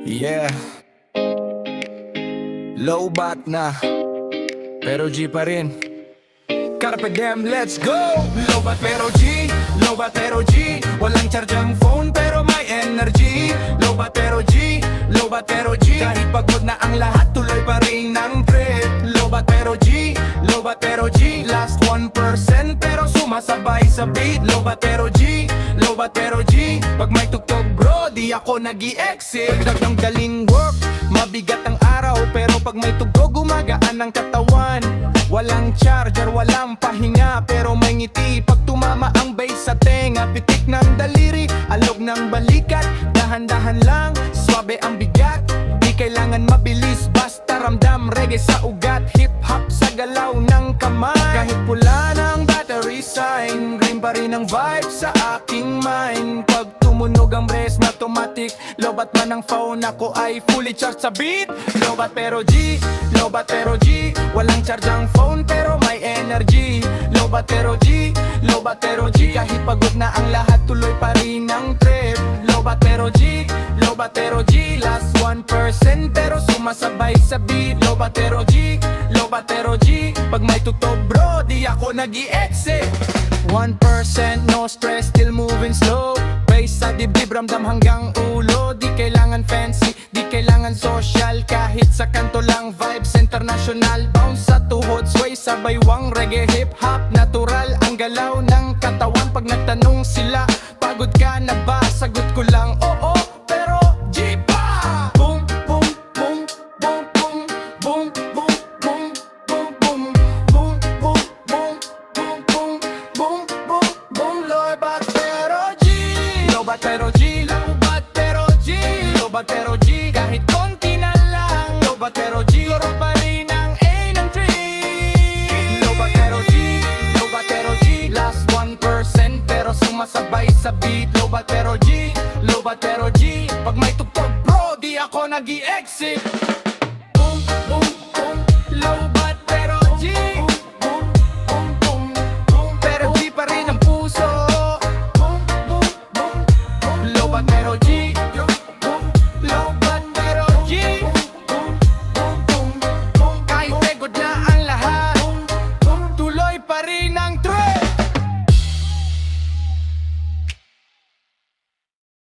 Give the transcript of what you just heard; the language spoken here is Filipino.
Yeah, low bat na, pero G pa rin. Carpe diem, let's go! Low bat pero G, low bat pero G. Walang charge ang phone pero may energy. Low bat pero G, low bat pero G. Kahit pagod na ang lahat, tuloy pa rin ng trip. Low bat pero G, low bat pero G. Last 1% pero sumasabay sa beat. Low bat pero G, low bat pero G. Pag may tugtog bro, di ako nag-i-exit. Dagdag ng galing work, mabigat ang araw, pero pag may tugtog gumagaan ang katawan. Walang charger, walang pahinga, pero may ngiti pag tumama ang bass sa tenga. Pitik ng daliri, alog ng balikat. Dahan-dahan lang, swabe ang bigat. Di kailangan mabilis, basta ramdam. Reggae sa ugat, hip-hop sa galaw ng kamay. Kahit pula ng battery sign, green pa rin ang vibe sa aking mind. Pag tumunog ang brace, automatic. Lobat man ang phone, ako ay fully charged sa beat. Lobat pero G, lobat pero G. Walang charge ang phone pero may energy. Lobat pero G, lobat pero G. Kahit pagod na ang lahat, tuloy pa rin ang trip. Lobat pero G, lobat pero G. Last 1% pero sumasabay sa beat. Lobat pero G, lobat pero G. Pag may tugtog bro, di ako nag-i-exit. 1% no stress, still moving slow. Bass sa dibdib, ramdam hanggang ulo. Di kailangan fancy, di kailangan social. Kahit sa kanto lang, vibes international. Bounce sa tuhod, sway sa baywang. Reggae, hip-hop, natural ang galaw ng katawan. Pag nagtanong sila, pagod ka na ba? Sagot ko lang, oo, pero G pa! Boom, boom, boom, boom, boom, boom, boom, boom, boom, boom, boom, boom, boom, boom, boom, boom, boom, boom. Lobat pero G, lobat pero G, lobat pero G, lobat pero G. Kahit konti na lang, lobat pero G. Loro pa rin ang A ng tree. Lobat pero G, lobat pero G. Last 1% pero sumasabay sa beat. Lobat pero G, lobat pero G. Pag may tugtog bro, di ako nag-i-exit.